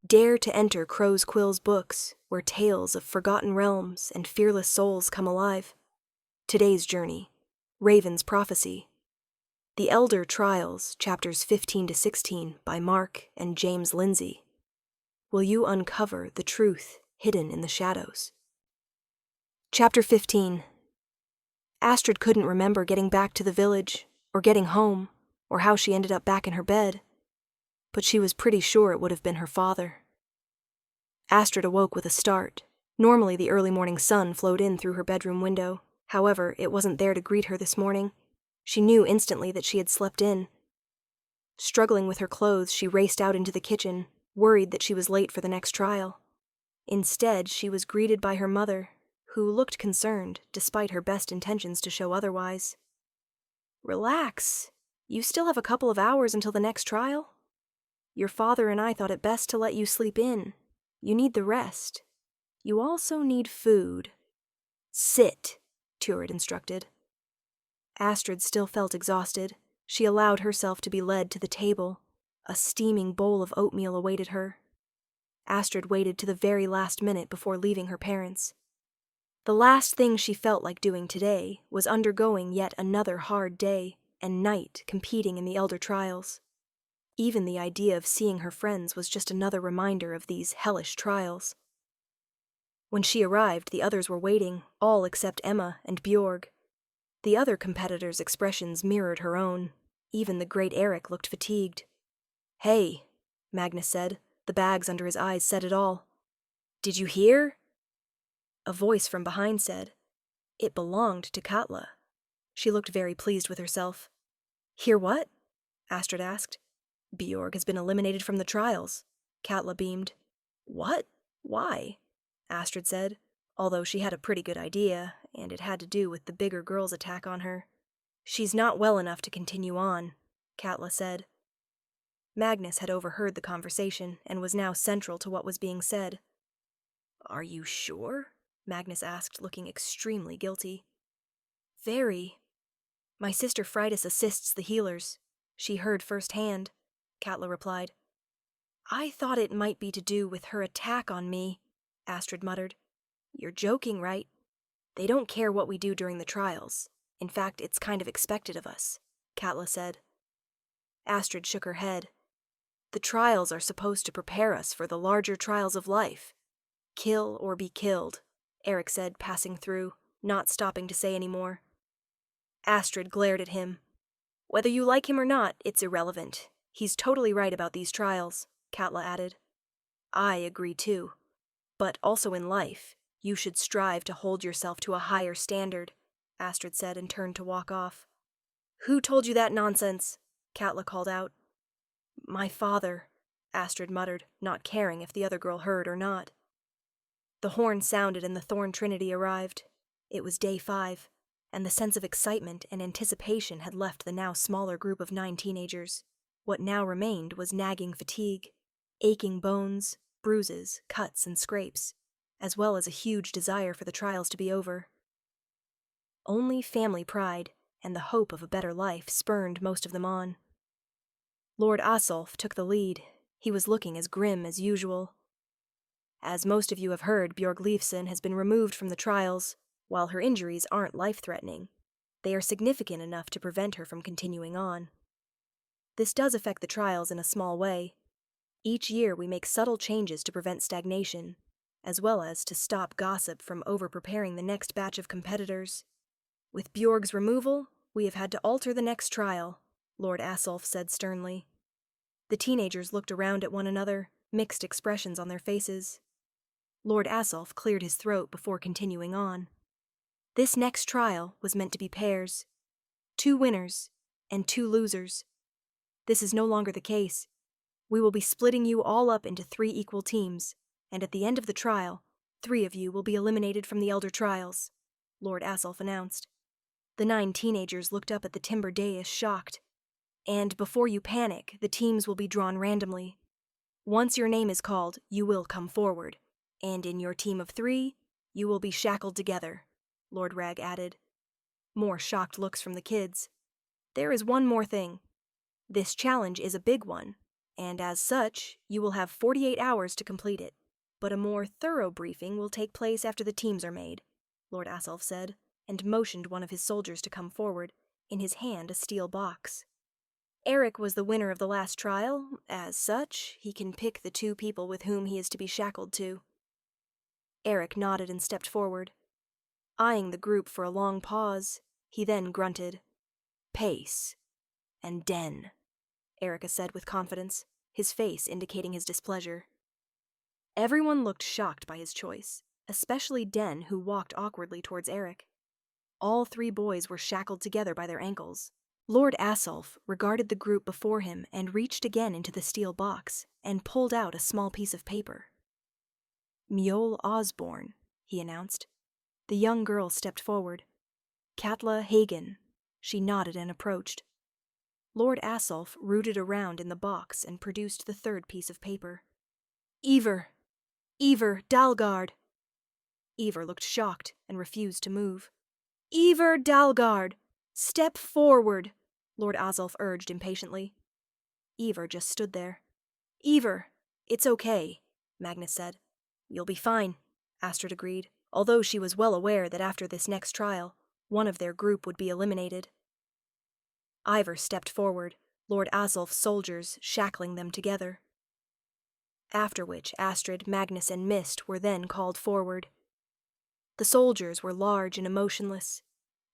Dare to enter Crow's Quill's books, where tales of forgotten realms and fearless souls come alive. Today's journey, Raven's Prophecy. The Elder Trials, chapters 15 to 16, by Mark and James Lindsay. Will you uncover the truth hidden in the shadows? Chapter 15. Astrid couldn't remember getting back to the village, or getting home, or how she ended up back in her bed, but she was pretty sure it would have been her father. Astrid awoke with a start. Normally the early morning sun flowed in through her bedroom window. However, it wasn't there to greet her this morning. She knew instantly that she had slept in. Struggling with her clothes, she raced out into the kitchen, worried that she was late for the next trial. Instead, she was greeted by her mother, who looked concerned, despite her best intentions to show otherwise. "Relax. You still have a couple of hours until the next trial. Your father and I thought it best to let you sleep in. You need the rest. You also need food." "Sit," Druid instructed. Astrid still felt exhausted. She allowed herself to be led to the table. A steaming bowl of oatmeal awaited her. Astrid waited to the very last minute before leaving her parents. The last thing she felt like doing today was undergoing yet another hard day and night competing in the Elder Trials. Even the idea of seeing her friends was just another reminder of these hellish trials. When she arrived, the others were waiting, all except Emma and Bjorg. The other competitors' expressions mirrored her own. Even the great Erik looked fatigued. "Hey," Magnus said. The bags under his eyes said it all. "Did you hear?" A voice from behind said. It belonged to Katla. She looked very pleased with herself. "Hear what?" Astrid asked. "Bjorg has been eliminated from the trials," Katla beamed. "What? Why?" Astrid said, although she had a pretty good idea, and it had to do with the bigger girl's attack on her. "She's not well enough to continue on," Katla said. Magnus had overheard the conversation and was now central to what was being said. "Are you sure?" Magnus asked, looking extremely guilty. "Very. My sister Fridas assists the healers. She heard firsthand," Katla replied. "I thought it might be to do with her attack on me," Astrid muttered. "You're joking, right? They don't care what we do during the trials. In fact, it's kind of expected of us," Katla said. Astrid shook her head. "The trials are supposed to prepare us for the larger trials of life. Kill or be killed," Erik said, passing through, not stopping to say any more. Astrid glared at him. "Whether you like him or not, it's irrelevant. He's totally right about these trials," Katla added. "I agree too. But also in life, you should strive to hold yourself to a higher standard," Astrid said and turned to walk off. "Who told you that nonsense?" Katla called out. "My father," Astrid muttered, not caring if the other girl heard or not. The horn sounded and the Thorn Trinity arrived. It was day 5, and the sense of excitement and anticipation had left the now smaller group of 9 teenagers. What now remained was nagging fatigue, aching bones, bruises, cuts, and scrapes, as well as a huge desire for the trials to be over. Only family pride and the hope of a better life spurred most of them on. Lord Asolf took the lead. He was looking as grim as usual. "As most of you have heard, Bjorg Leifson has been removed from the trials. While her injuries aren't life-threatening, they are significant enough to prevent her from continuing on. This does affect the trials in a small way. Each year we make subtle changes to prevent stagnation, as well as to stop gossip from over-preparing the next batch of competitors. With Bjorg's removal, we have had to alter the next trial," Lord Asolf said sternly. The teenagers looked around at one another, mixed expressions on their faces. Lord Asolf cleared his throat before continuing on. "This next trial was meant to be pairs. 2 winners and 2 losers. This is no longer the case. We will be splitting you all up into 3 equal teams, and at the end of the trial, 3 of you will be eliminated from the Elder Trials," Lord Asolf announced. The 9 teenagers looked up at the timber dais shocked. "And before you panic, the teams will be drawn randomly. Once your name is called, you will come forward, and in your team of 3, you will be shackled together," Lord Rag added. More shocked looks from the kids. "There is one more thing. This challenge is a big one, and as such, you will have 48 hours to complete it. But a more thorough briefing will take place after the teams are made, Lord Asulf said, and motioned one of his soldiers to come forward, in his hand a steel box. Erik was the winner of the last trial. As such, he can pick the 2 people with whom he is to be shackled to. Erik nodded and stepped forward. Eyeing the group for a long pause, he then grunted, "Pace and Den," Erika said with confidence, his face indicating his displeasure. Everyone looked shocked by his choice, especially Den, who walked awkwardly towards Erik. All 3 boys were shackled together by their ankles. Lord Asulf regarded the group before him and reached again into the steel box and pulled out a small piece of paper. "Mjol Osborne," he announced. The young girl stepped forward. "Katla Hagen." She nodded and approached. Lord Asulf rooted around in the box and produced the 3rd piece of paper. "Iver Dalgard." Iver looked shocked and refused to move. "Iver Dalgard, step forward," Lord Asulf urged impatiently. Iver just stood there. "Iver, it's okay," Magnus said. "You'll be fine," Astrid agreed, although she was well aware that after this next trial, one of their group would be eliminated. Iver stepped forward, Lord Asulf's soldiers shackling them together. After which Astrid, Magnus, and Mist were then called forward. The soldiers were large and emotionless.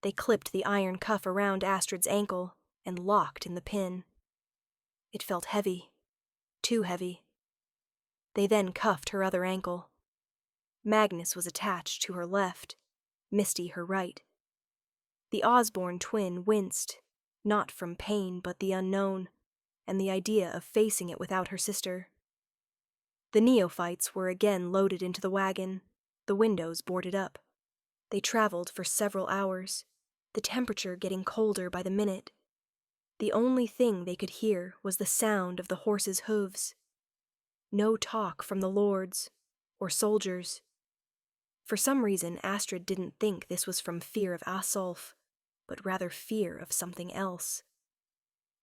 They clipped the iron cuff around Astrid's ankle and locked in the pin. It felt heavy, too heavy. They then cuffed her other ankle. Magnus was attached to her left, Misty her right. The Osborne twin winced, not from pain but the unknown, and the idea of facing it without her sister. The Neophytes were again loaded into the wagon, the windows boarded up. They traveled for several hours, the temperature getting colder by the minute. The only thing they could hear was the sound of the horses' hooves. No talk from the lords or soldiers. For some reason, Astrid didn't think this was from fear of Asulf, but rather fear of something else.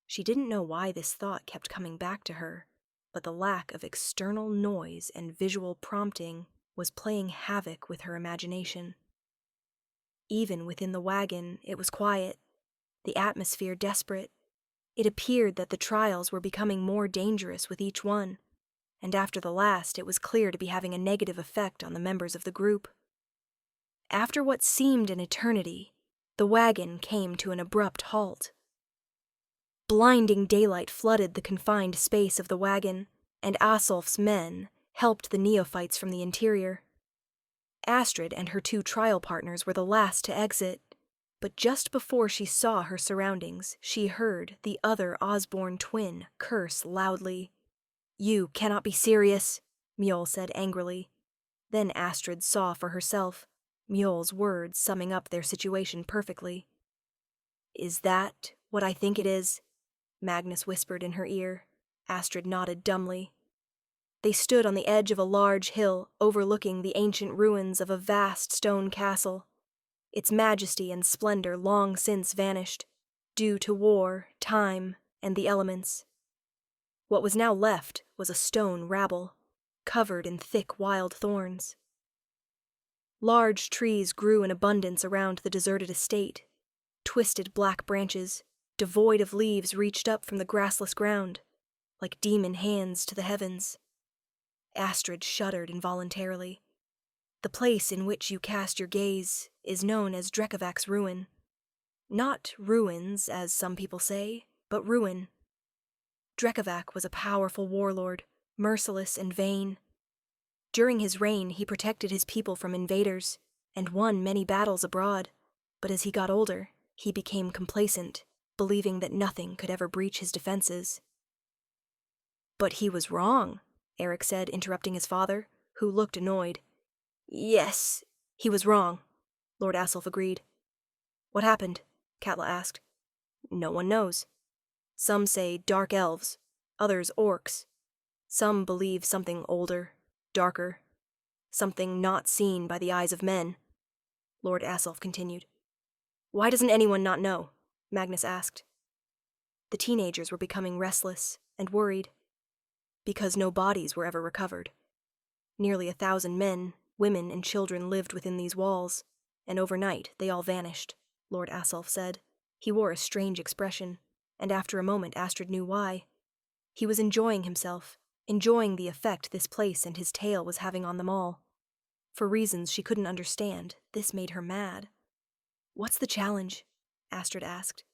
She didn't know why this thought kept coming back to her, but the lack of external noise and visual prompting was playing havoc with her imagination. Even within the wagon, it was quiet, the atmosphere desperate. It appeared that the trials were becoming more dangerous with each one, and after the last, it was clear to be having a negative effect on the members of the group. After what seemed an eternity, the wagon came to an abrupt halt. Blinding daylight flooded the confined space of the wagon, and Asulf's men helped the Neophytes from the interior. Astrid and her 2 trial partners were the last to exit, but just before she saw her surroundings, she heard the other Osborne twin curse loudly. "You cannot be serious," Mjol said angrily. Then Astrid saw for herself, Mjol's words summing up their situation perfectly. "Is that what I think it is?" Magnus whispered in her ear. Astrid nodded dumbly. They stood on the edge of a large hill overlooking the ancient ruins of a vast stone castle. Its majesty and splendor long since vanished, due to war, time, and the elements. What was now left was a stone rabble, covered in thick wild thorns. Large trees grew in abundance around the deserted estate. Twisted black branches, devoid of leaves, reached up from the grassless ground, like demon hands to the heavens. Astrid shuddered involuntarily. The place in which you cast your gaze is known as Drekavak's ruin. Not ruins, as some people say, but ruin. Drekavak was a powerful warlord, merciless and vain. During his reign, he protected his people from invaders, and won many battles abroad, but as he got older, he became complacent, believing that nothing could ever breach his defenses. "But he was wrong," Erik said, interrupting his father, who looked annoyed. "Yes, he was wrong," Lord Asulf agreed. "What happened?" Katla asked. "No one knows. Some say dark elves, others orcs. Some believe something older, darker, something not seen by the eyes of men," Lord Asulf continued. "Why doesn't anyone not know?" Magnus asked. The teenagers were becoming restless and worried. because no bodies were ever recovered. Nearly 1,000 men, women, and children lived within these walls, and overnight they all vanished, Lord Asulf said. He wore a strange expression, and after a moment Astrid knew why. He was enjoying himself, enjoying the effect this place and his tale was having on them all. For reasons she couldn't understand, this made her mad. "What's the challenge?" Astrid asked.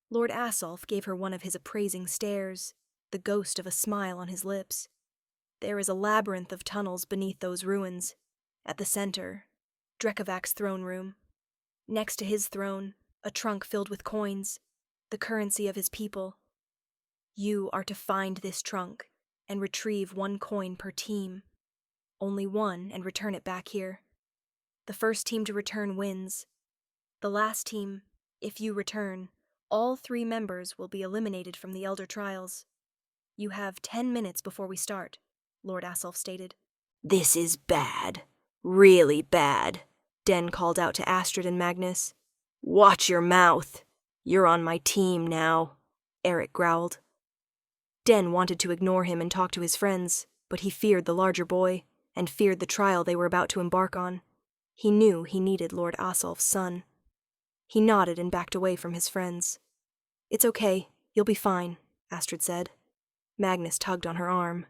Lord Asulf gave her one of his appraising stares, the ghost of a smile on his lips. "There is a labyrinth of tunnels beneath those ruins. At the center, Drekavak's throne room. Next to his throne, a trunk filled with coins, the currency of his people. You are to find this trunk and retrieve 1 coin per team. Only one, and return it back here. The first team to return wins. The last team, if you return, all 3 members will be eliminated from the Elder Trials. You have 10 minutes before we start," Lord Asulf stated. "This is bad. Really bad," Den called out to Astrid and Magnus. "Watch your mouth. You're on my team now," Erik growled. Den wanted to ignore him and talk to his friends, but he feared the larger boy, and feared the trial they were about to embark on. He knew he needed Lord Asulf's son. He nodded and backed away from his friends. "It's okay, you'll be fine," Astrid said. Magnus tugged on her arm.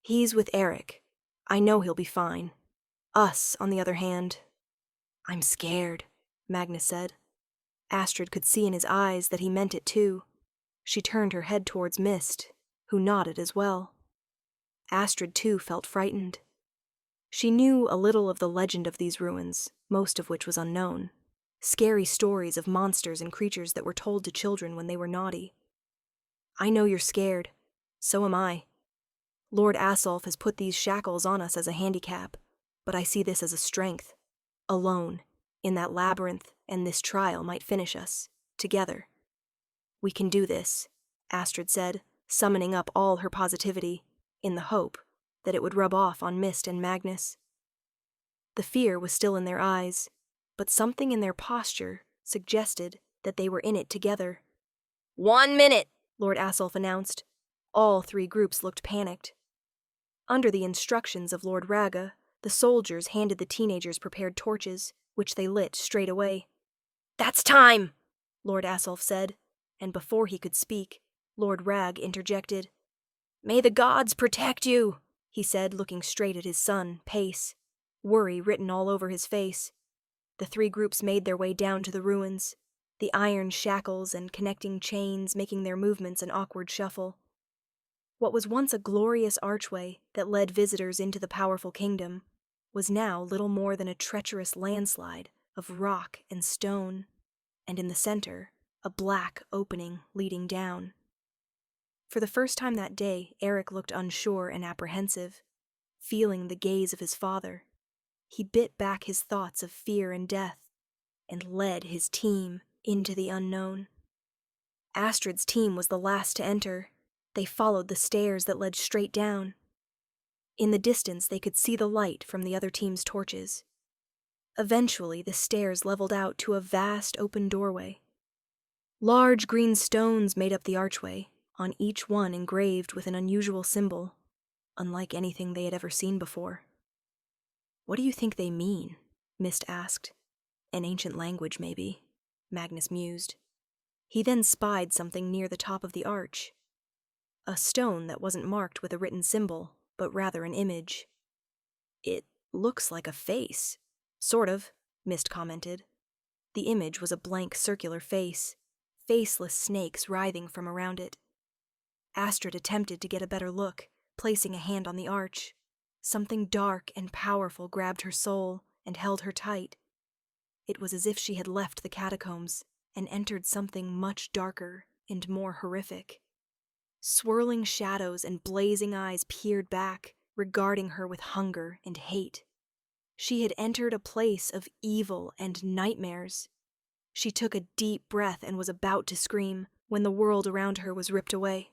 "He's with Erik. I know he'll be fine. Us, on the other hand..." "I'm scared," Magnus said. Astrid could see in his eyes that he meant it too. She turned her head towards Mist, who nodded as well. Astrid too felt frightened. She knew a little of the legend of these ruins, most of which was unknown. Scary stories of monsters and creatures that were told to children when they were naughty. "I know you're scared. So am I. Lord Asulf has put these shackles on us as a handicap, but I see this as a strength. Alone, in that labyrinth, and this trial might finish us, together. We can do this," Astrid said, summoning up all her positivity, in the hope that it would rub off on Mist and Magnus. The fear was still in their eyes, but something in their posture suggested that they were in it together. 1 minute, Lord Asulf announced. All 3 groups looked panicked. Under the instructions of Lord Raga, the soldiers handed the teenagers prepared torches, which they lit straight away. "That's time," Lord Asulf said, and before he could speak, Lord Rag interjected. "May the gods protect you," he said, looking straight at his son, Pace, worry written all over his face. The 3 groups made their way down to the ruins, the iron shackles and connecting chains making their movements an awkward shuffle. What was once a glorious archway that led visitors into the powerful kingdom was now little more than a treacherous landslide of rock and stone, and in the center, a black opening leading down. For the first time that day, Erik looked unsure and apprehensive, feeling the gaze of his father. He bit back his thoughts of fear and death, and led his team into the unknown. Astrid's team was the last to enter. They followed the stairs that led straight down. In the distance, they could see the light from the other team's torches. Eventually, the stairs leveled out to a vast open doorway. Large green stones made up the archway, on each one engraved with an unusual symbol, unlike anything they had ever seen before. "What do you think they mean?" Mist asked. "An ancient language, maybe," Magnus mused. He then spied something near the top of the arch. A stone that wasn't marked with a written symbol, but rather an image. "It looks like a face." "Sort of," Mist commented. The image was a blank circular face, faceless snakes writhing from around it. Astrid attempted to get a better look, placing a hand on the arch. Something dark and powerful grabbed her soul and held her tight. It was as if she had left the catacombs and entered something much darker and more horrific. Swirling shadows and blazing eyes peered back, regarding her with hunger and hate. She had entered a place of evil and nightmares. She took a deep breath and was about to scream when the world around her was ripped away.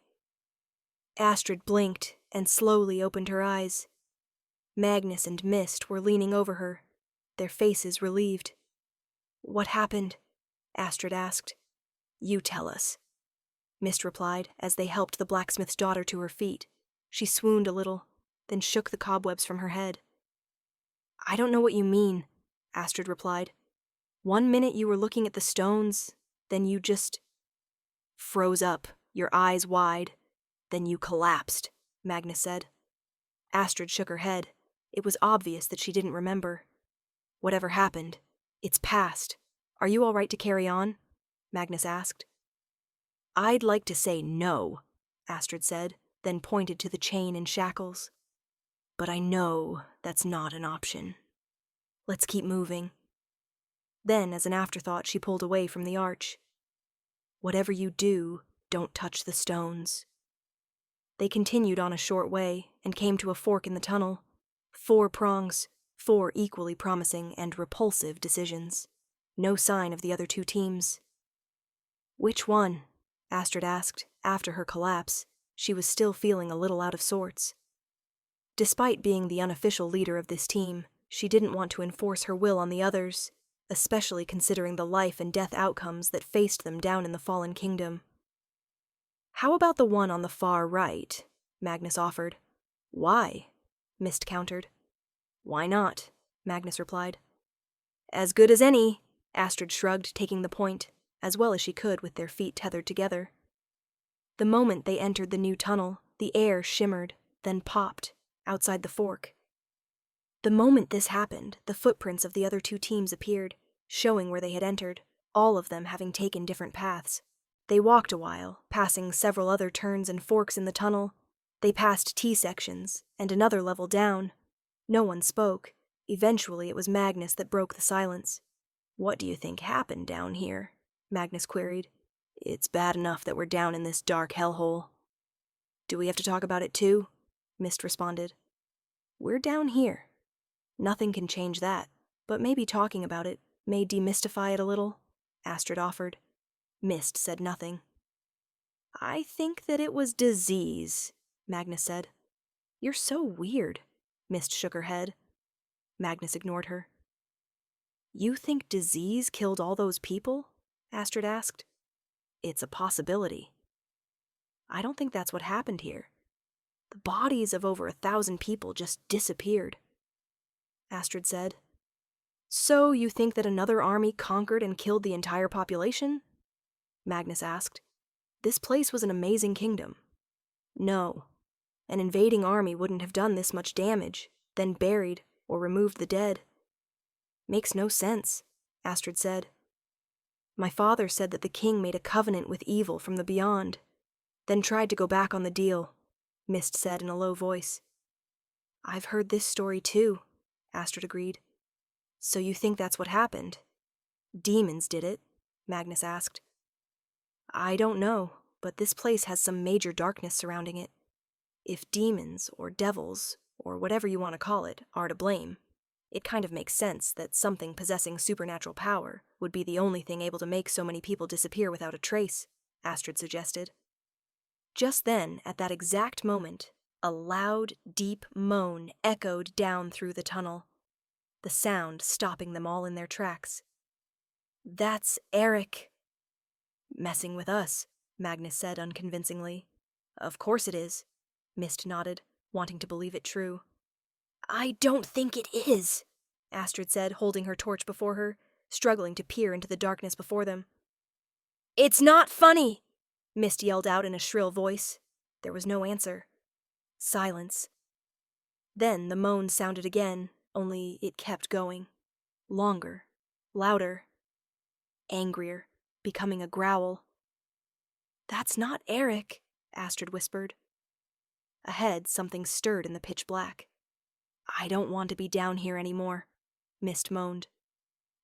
Astrid blinked and slowly opened her eyes. Magnus and Mist were leaning over her, their faces relieved. "What happened?" Astrid asked. "You tell us," Mist replied as they helped the blacksmith's daughter to her feet. She swooned a little, then shook the cobwebs from her head. I don't know what you mean, Astrid replied. 1 minute you were looking at the stones, then you just froze up, your eyes wide. Then you collapsed, Magnus said. Astrid shook her head. It was obvious that she didn't remember. Whatever happened, it's past. Are you all right to carry on? Magnus asked. I'd like to say no, Astrid said, then pointed to the chain and shackles. But I know that's not an option. Let's keep moving. Then, as an afterthought, she pulled away from the arch. Whatever you do, don't touch the stones. They continued on a short way and came to a fork in the tunnel. 4 prongs, 4 equally promising and repulsive decisions. No sign of the other 2 teams. Which one? Astrid asked. After her collapse, she was still feeling a little out of sorts. Despite being the unofficial leader of this team, she didn't want to enforce her will on the others, especially considering the life and death outcomes that faced them down in the Fallen Kingdom. How about the one on the far right? Magnus offered. Why? Mist countered. Why not? Magnus replied. As good as any, Astrid shrugged, taking the point, as well as she could with their feet tethered together. The moment they entered the new tunnel, the air shimmered, then popped, outside the fork. The moment this happened, the footprints of the other 2 teams appeared, showing where they had entered, all of them having taken different paths. They walked a while, passing several other turns and forks in the tunnel. They passed T-sections, and another level down. No one spoke. Eventually it was Magnus that broke the silence. What do you think happened down here? Magnus queried. It's bad enough that we're down in this dark hellhole. Do we have to talk about it too? Mist responded. We're down here. Nothing can change that, but maybe talking about it may demystify it a little, Astrid offered. Mist said nothing. I think that it was disease, Magnus said. You're so weird. Mist shook her head. Magnus ignored her. You think disease killed all those people? Astrid asked. It's a possibility. I don't think that's what happened here. The bodies of over 1,000 people just disappeared. Astrid said. So you think that another army conquered and killed the entire population? Magnus asked. This place was an amazing kingdom. No. An invading army wouldn't have done this much damage, then buried or removed the dead. Makes no sense, Astrid said. My father said that the king made a covenant with evil from the beyond, then tried to go back on the deal, Mist said in a low voice. I've heard this story too, Astrid agreed. So you think that's what happened? Demons did it, Magnus asked. I don't know, but this place has some major darkness surrounding it. If demons, or devils, or whatever you want to call it, are to blame, it kind of makes sense that something possessing supernatural power would be the only thing able to make so many people disappear without a trace, Astrid suggested. Just then, at that exact moment, a loud, deep moan echoed down through the tunnel, the sound stopping them all in their tracks. That's Erik. Messing with us, Magnus said unconvincingly. Of course it is, Mist nodded, wanting to believe it true. I don't think it is, Astrid said, holding her torch before her, struggling to peer into the darkness before them. It's not funny, Mist yelled out in a shrill voice. There was no answer. Silence. Then the moan sounded again, only it kept going. Longer. Louder. Angrier. Becoming a growl. That's not Erik, Astrid whispered. Ahead, something stirred in the pitch black. I don't want to be down here anymore, Mist moaned.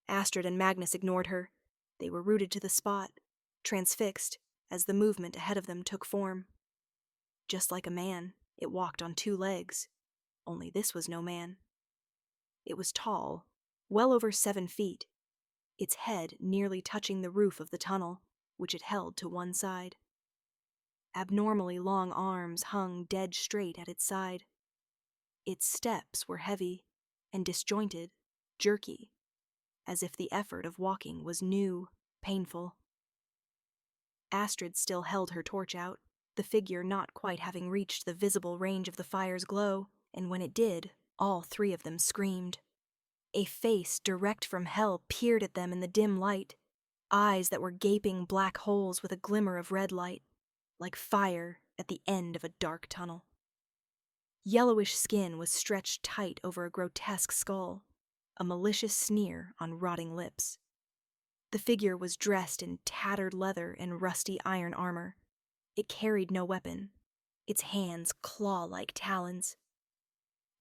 Astrid and Magnus ignored her. They were rooted to the spot, transfixed, as the movement ahead of them took form. Just like a man, it walked on 2 legs, only this was no man. It was tall, well over 7 feet, its head nearly touching the roof of the tunnel, which it held to one side. Abnormally long arms hung dead straight at its side. Its steps were heavy and disjointed, jerky, as if the effort of walking was new, painful. Astrid still held her torch out, the figure not quite having reached the visible range of the fire's glow, and when it did, all three of them screamed. A face direct from hell peered at them in the dim light, eyes that were gaping black holes with a glimmer of red light, like fire at the end of a dark tunnel. Yellowish skin was stretched tight over a grotesque skull, a malicious sneer on rotting lips. The figure was dressed in tattered leather and rusty iron armor. It carried no weapon, its hands claw-like talons.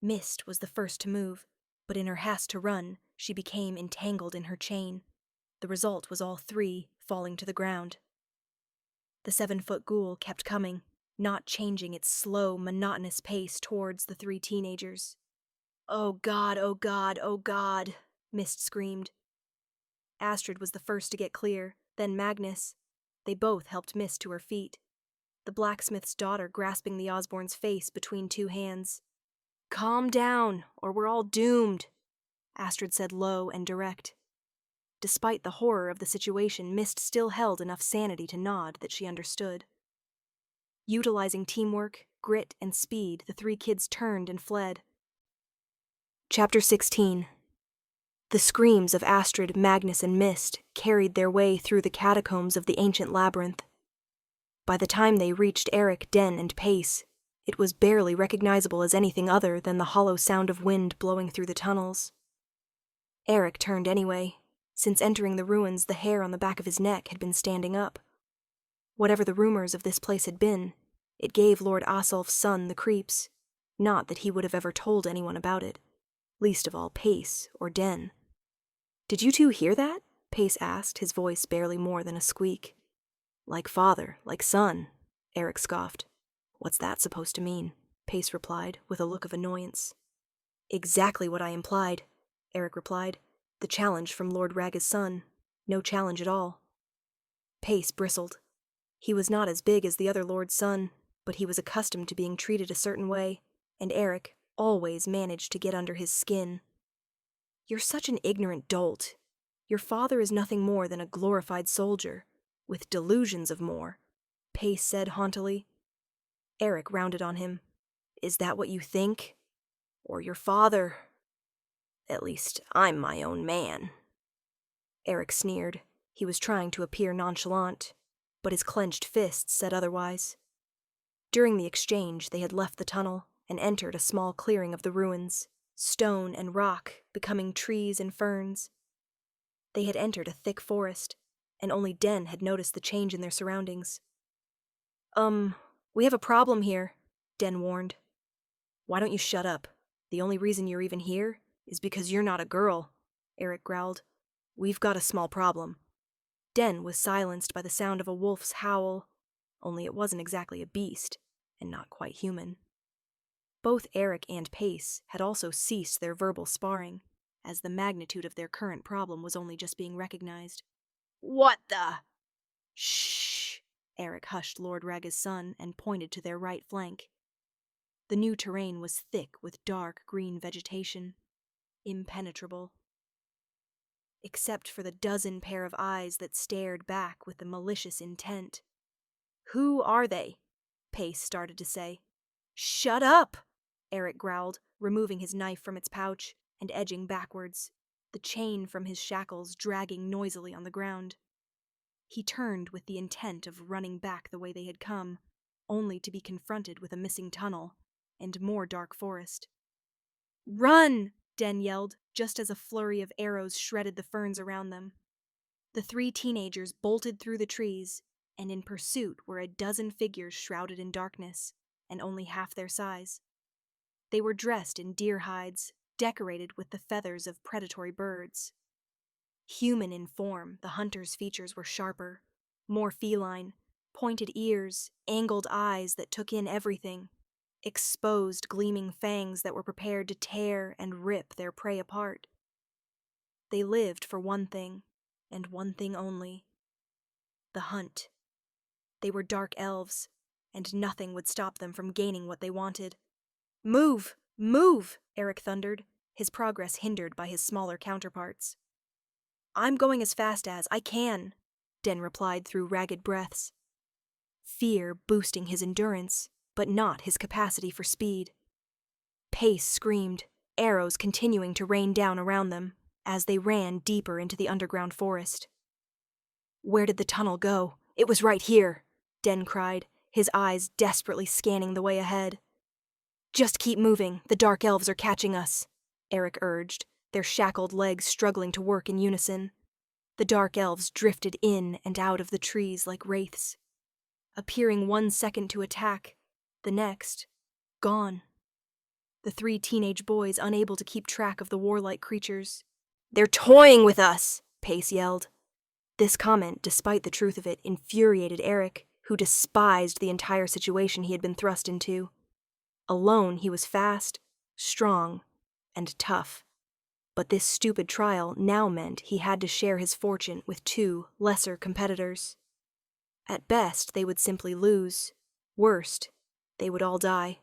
Mist was the first to move, but in her haste to run, she became entangled in her chain. The result was all three falling to the ground. The 7-foot ghoul kept coming, not changing its slow, monotonous pace towards the three teenagers. "Oh God, oh God, oh God," Mist screamed. Astrid was the first to get clear, then Magnus. They both helped Mist to her feet, the blacksmith's daughter grasping the Osborne's face between two hands. "Calm down, or we're all doomed," Astrid said low and direct. Despite the horror of the situation, Mist still held enough sanity to nod that she understood. Utilizing teamwork, grit, and speed, the three kids turned and fled. Chapter 16. The screams of Astrid, Magnus, and Mist carried their way through the catacombs of the ancient labyrinth. By the time they reached Erik, Den, and Pace, it was barely recognizable as anything other than the hollow sound of wind blowing through the tunnels. Erik turned anyway. Since entering the ruins, the hair on the back of his neck had been standing up. Whatever the rumors of this place had been, it gave Lord Asulf's son the creeps. Not that he would have ever told anyone about it, least of all Pace or Den. "Did you two hear that?" Pace asked, his voice barely more than a squeak. "Like father, like son," Erik scoffed. "What's that supposed to mean?" Pace replied, with a look of annoyance. "Exactly what I implied," Erik replied. "The challenge from Lord Raga's son. No challenge at all." Pace bristled. He was not as big as the other lord's son, but he was accustomed to being treated a certain way, and Erik always managed to get under his skin. "You're such an ignorant dolt. Your father is nothing more than a glorified soldier, with delusions of more," Pace said haughtily. Erik rounded on him. "Is that what you think? Or your father? At least, I'm my own man." Erik sneered. He was trying to appear nonchalant, but his clenched fists said otherwise. During the exchange, they had left the tunnel and entered a small clearing of the ruins, stone and rock becoming trees and ferns. They had entered a thick forest, and only Den had noticed the change in their surroundings. We have a problem here," Den warned. "Why don't you shut up? The only reason you're even here is because you're not a girl," Erik growled. "We've got a small problem." Den was silenced by the sound of a wolf's howl, only it wasn't exactly a beast, and not quite human. Both Erik and Pace had also ceased their verbal sparring, as the magnitude of their current problem was only just being recognized. "What the—" "Shh!" Erik hushed Lord Raga's son and pointed to their right flank. The new terrain was thick with dark green vegetation, impenetrable. Except for the dozen pair of eyes that stared back with the malicious intent. "Who are they?" Pace started to say. "Shut up!" Erik growled, removing his knife from its pouch and edging backwards, the chain from his shackles dragging noisily on the ground. He turned with the intent of running back the way they had come, only to be confronted with a missing tunnel and more dark forest. "Run!" Den yelled, just as a flurry of arrows shredded the ferns around them. The three teenagers bolted through the trees, and in pursuit were a dozen figures shrouded in darkness, and only half their size. They were dressed in deer hides, decorated with the feathers of predatory birds. Human in form, the hunters' features were sharper, more feline, pointed ears, angled eyes that took in everything, exposed gleaming fangs that were prepared to tear and rip their prey apart. They lived for one thing, and one thing only: the hunt. They were dark elves, and nothing would stop them from gaining what they wanted. "Move! Move!" Erik thundered, his progress hindered by his smaller counterparts. "I'm going as fast as I can," Den replied through ragged breaths. fear boosting his endurance, but not his capacity for speed. Pace screamed, arrows continuing to rain down around them as they ran deeper into the underground forest. "Where did the tunnel go? It was right here," Den cried, his eyes desperately scanning the way ahead. "Just keep moving, the dark elves are catching us," Erik urged, their shackled legs struggling to work in unison. The dark elves drifted in and out of the trees like wraiths, appearing 1 second to attack, the next, gone. The 3 teenage boys unable to keep track of the warlike creatures. "They're toying with us," Pace yelled. This comment, despite the truth of it, infuriated Erik, who despised the entire situation he had been thrust into. Alone, he was fast, strong, and tough. But this stupid trial now meant he had to share his fortune with 2 lesser competitors. At best, they would simply lose. Worst, they would all die.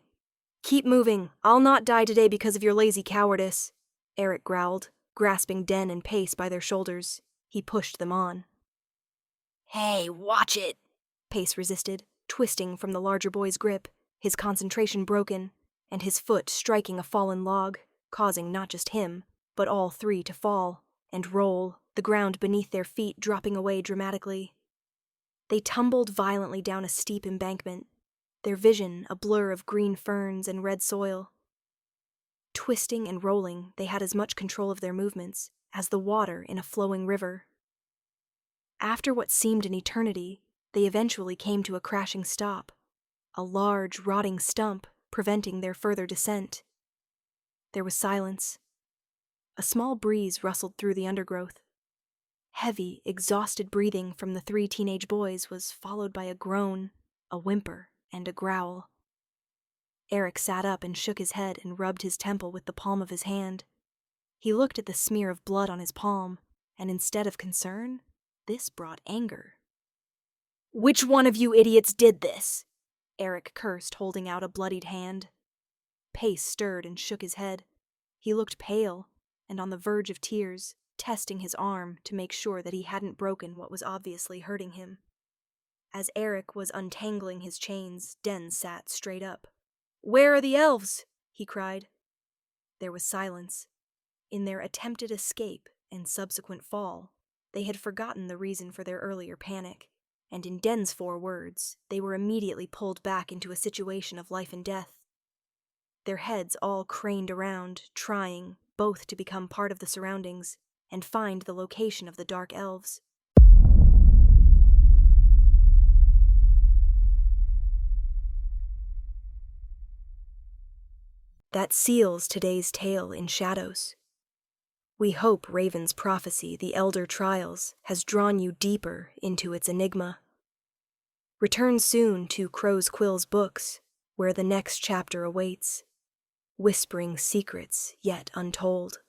"Keep moving. I'll not die today because of your lazy cowardice," Erik growled, grasping Den and Pace by their shoulders. He pushed them on. "Hey, watch it!" Pace resisted, twisting from the larger boy's grip, his concentration broken, and his foot striking a fallen log, causing not just him, but all 3 to fall and roll, the ground beneath their feet dropping away dramatically. They tumbled violently down a steep embankment, their vision a blur of green ferns and red soil. Twisting and rolling, they had as much control of their movements as the water in a flowing river. After what seemed an eternity, they eventually came to a crashing stop, a large, rotting stump preventing their further descent. There was silence. A small breeze rustled through the undergrowth. Heavy, exhausted breathing from the 3 teenage boys was followed by a groan, a whimper, and a growl. Erik sat up and shook his head and rubbed his temple with the palm of his hand. He looked at the smear of blood on his palm, and instead of concern, this brought anger. "Which one of you idiots did this?" Erik cursed, holding out a bloodied hand. Pace stirred and shook his head. He looked pale, and on the verge of tears, testing his arm to make sure that he hadn't broken what was obviously hurting him. As Erik was untangling his chains, Den sat straight up. "Where are the elves?" he cried. There was silence. In their attempted escape and subsequent fall, they had forgotten the reason for their earlier panic, and in Den's 4 words, they were immediately pulled back into a situation of life and death. Their heads all craned around, trying both to become part of the surroundings and find the location of the dark elves. That seals today's tale in shadows. We hope Raven's prophecy, The Elder Trials, has drawn you deeper into its enigma. Return soon to Crow's Quill's books, where the next chapter awaits, whispering secrets yet untold.